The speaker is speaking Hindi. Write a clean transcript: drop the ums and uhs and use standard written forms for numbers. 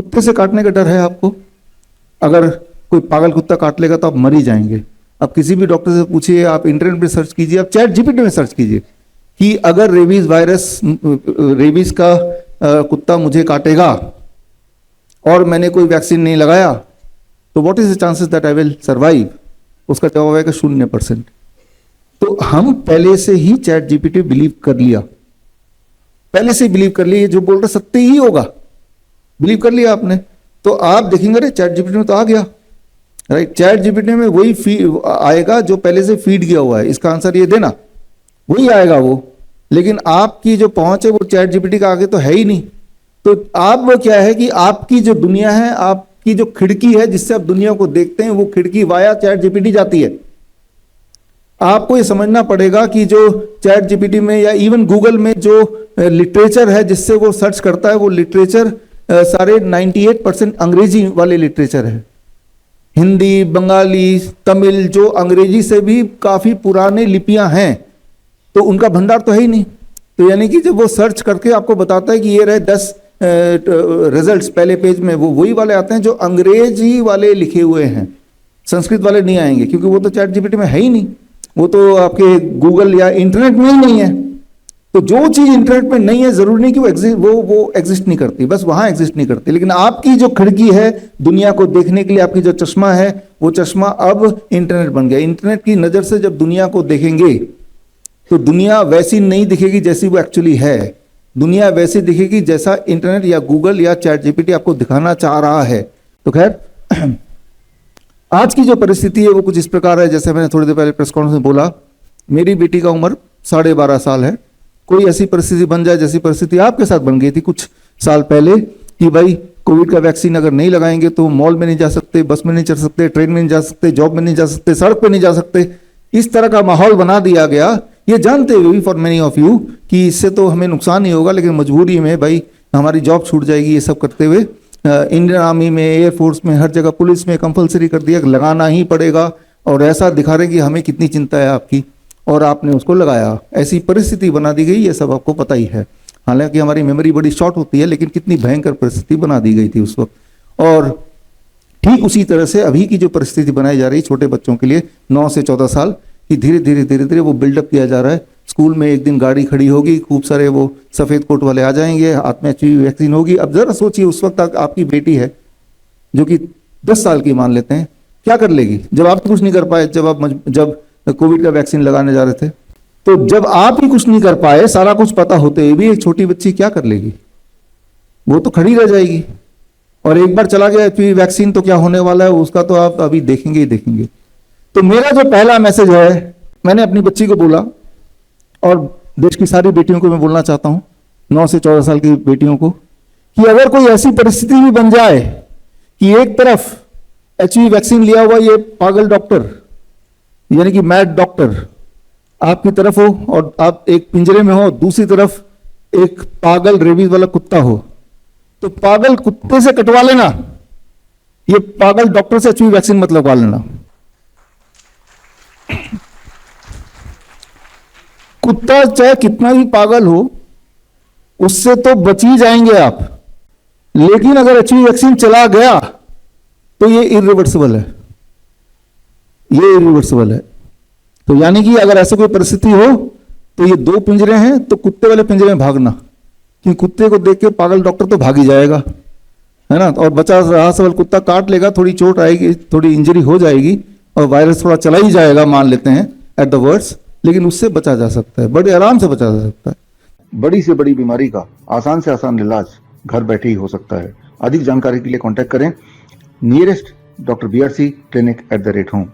कुत्ते से काटने का डर है आपको? अगर कोई पागल कुत्ता काट लेगा तो आप मर ही जाएंगे। अब किसी भी डॉक्टर से पूछिए, आप इंटरनेट पे सर्च कीजिए, आप चैट जीपीटी में सर्च कीजिए कि अगर रेबीज वायरस, रेबीज का कुत्ता मुझे काटेगा और मैंने कोई वैक्सीन नहीं लगाया तो what is the chances that I will survive? उसका जवाब आएगा 0%। तो हम पहले से ही चैट जीपीटी बिलीव कर लिया, पहले से ही बिलीव कर लिया, ये जो बोल रहा सत्य ही होगा, बिलीव कर लिया आपने। तो आप देखेंगे अरे चैट जीपीटी में तो आ गया, राइट। चैट जीपीटी में वही आएगा जो पहले से फीड किया हुआ है, इसका आंसर ये देना, वही आएगा वो। लेकिन आपकी जो पहुंच है वो चैट जीपीटी का आगे तो है ही नहीं। तो आप वो क्या है कि आपकी जो दुनिया है, आपकी जो खिड़की है जिससे आप दुनिया को देखते हैं, वो खिड़की वाया चैट जीपीटी जाती है। आपको ये समझना पड़ेगा कि जो चैट जीपीटी में या इवन गूगल में जो लिटरेचर है जिससे वो सर्च करता है, वो लिटरेचर सारे 98% अंग्रेजी वाले लिटरेचर है। हिंदी, बंगाली, तमिल, जो अंग्रेजी से भी काफी पुराने लिपियां हैं, तो उनका भंडार तो है ही नहीं। तो यानी कि जब वो सर्च करके आपको बताता है कि ये रहे 10 रिजल्ट्स पहले पेज में, वो वही वाले आते हैं जो अंग्रेजी वाले लिखे हुए हैं, संस्कृत वाले नहीं आएंगे, क्योंकि वो तो चैट जीपीटी में है ही नहीं, वो तो आपके गूगल या इंटरनेट में ही नहीं है। तो जो चीज इंटरनेट में नहीं है, जरूरी नहीं कि वो एग्जिस्ट नहीं करती, बस वहां एग्जिस्ट नहीं करती। लेकिन आपकी जो खिड़की है दुनिया को देखने के लिए, आपकी जो चश्मा है, वो चश्मा अब इंटरनेट बन गया। इंटरनेट की नजर से जब दुनिया को देखेंगे तो दुनिया वैसी नहीं दिखेगी जैसी वो एक्चुअली है। दुनिया वैसी दिखेगी जैसा इंटरनेट या गूगल या चैट जीपीटी आपको दिखाना चाह रहा है। तो खैर, आज की जो परिस्थिति है वो कुछ इस प्रकार है, जैसे मैंने थोड़ी देर पहले प्रेस कॉन्फ्रेंस में बोला, मेरी बेटी का उम्र 12.5 साल है। कोई ऐसी परिस्थिति बन जाए जैसी परिस्थिति आपके साथ बन गई थी कुछ साल पहले, कि भाई कोविड का वैक्सीन अगर नहीं लगाएंगे तो मॉल में नहीं जा सकते, बस में नहीं चढ़ सकते, ट्रेन में नहीं जा सकते, जॉब में नहीं जा सकते, सड़क पे नहीं जा सकते, इस तरह का माहौल बना दिया गया, ये जानते हुए भी फॉर मेनी ऑफ यू कि इससे तो हमें नुकसान ही होगा, लेकिन मजबूरी में भाई हमारी जॉब छूट जाएगी, ये सब करते हुए इंडियन आर्मी में, एयरफोर्स में, हर जगह, पुलिस में कंपलसरी कर दिया, लगाना ही पड़ेगा। और ऐसा दिखा रहे कि हमें कितनी चिंता है आपकी, और आपने उसको लगाया। ऐसी परिस्थिति बना दी गई, ये सब आपको पता ही है। हालांकि हमारी मेमोरी बड़ी शॉर्ट होती है, लेकिन कितनी भयंकर परिस्थिति बना दी गई थी उस वक्त। और ठीक उसी तरह से अभी की जो परिस्थिति बनाई जा रही छोटे बच्चों के लिए 9 से 14 साल की, धीरे धीरे वो बिल्डअप किया जा रहा है। स्कूल में एक दिन गाड़ी खड़ी होगी, खूब सारे वो सफेद कोट वाले आ जाएंगे, हाथ में एचपीवी वैक्सीन होगी। अब जरा सोचिए, उस वक्त तक आपकी बेटी है जो कि 10 साल की मान लेते हैं, क्या कर लेगी? जब आप कुछ नहीं कर पाए, जब कोविड का वैक्सीन लगाने जा रहे थे, तो जब आप ही कुछ नहीं कर पाए, सारा कुछ पता होते हुए भी एक छोटी बच्ची क्या कर लेगी? वो तो खड़ी रह जाएगी। और एक बार चला गया एचपीवी वैक्सीन तो क्या होने वाला है उसका तो आप अभी देखेंगे ही देखेंगे। तो मेरा जो पहला मैसेज है, मैंने अपनी बच्ची को बोला, और देश की सारी बेटियों को मैं बोलना चाहता हूं, 9 से 14 साल की बेटियों को, कि अगर कोई ऐसी परिस्थिति भी बन जाए कि एक तरफ एचपीवी वैक्सीन लिया हुआ ये पागल डॉक्टर, यानी कि मैड डॉक्टर आपकी तरफ हो, और आप एक पिंजरे में हो, दूसरी तरफ एक पागल रेबीज वाला कुत्ता हो, तो पागल कुत्ते से कटवा लेना, ये पागल डॉक्टर से एचपीवी वैक्सीन मत लगवा लेना। कुत्ता चाहे कितना भी पागल हो, उससे तो बच ही जाएंगे आप, लेकिन अगर एचपीवी वैक्सीन चला गया तो ये इरिवर्सिबल है, ये इरिवर्सिबल है। तो यानी कि अगर ऐसे कोई परिस्थिति हो तो ये 2 पिंजरे हैं, तो कुत्ते वाले पिंजरे में भागना, क्योंकि कुत्ते को देख के पागल डॉक्टर तो भाग ही जाएगा, है ना। और बचा रहा सवाल, कुत्ता काट लेगा, थोड़ी चोट आएगी, थोड़ी इंजरी हो जाएगी, और वायरस थोड़ा चला ही जाएगा मान लेते हैं एट द वर्स्ट, लेकिन उससे बचा जा सकता है, बड़े आराम से बचा जा सकता है। बड़ी से बड़ी बीमारी का आसान से आसान इलाज घर बैठे ही हो सकता है। अधिक जानकारी के लिए कॉन्टैक्ट करें nearest doctor BRC clinic @home।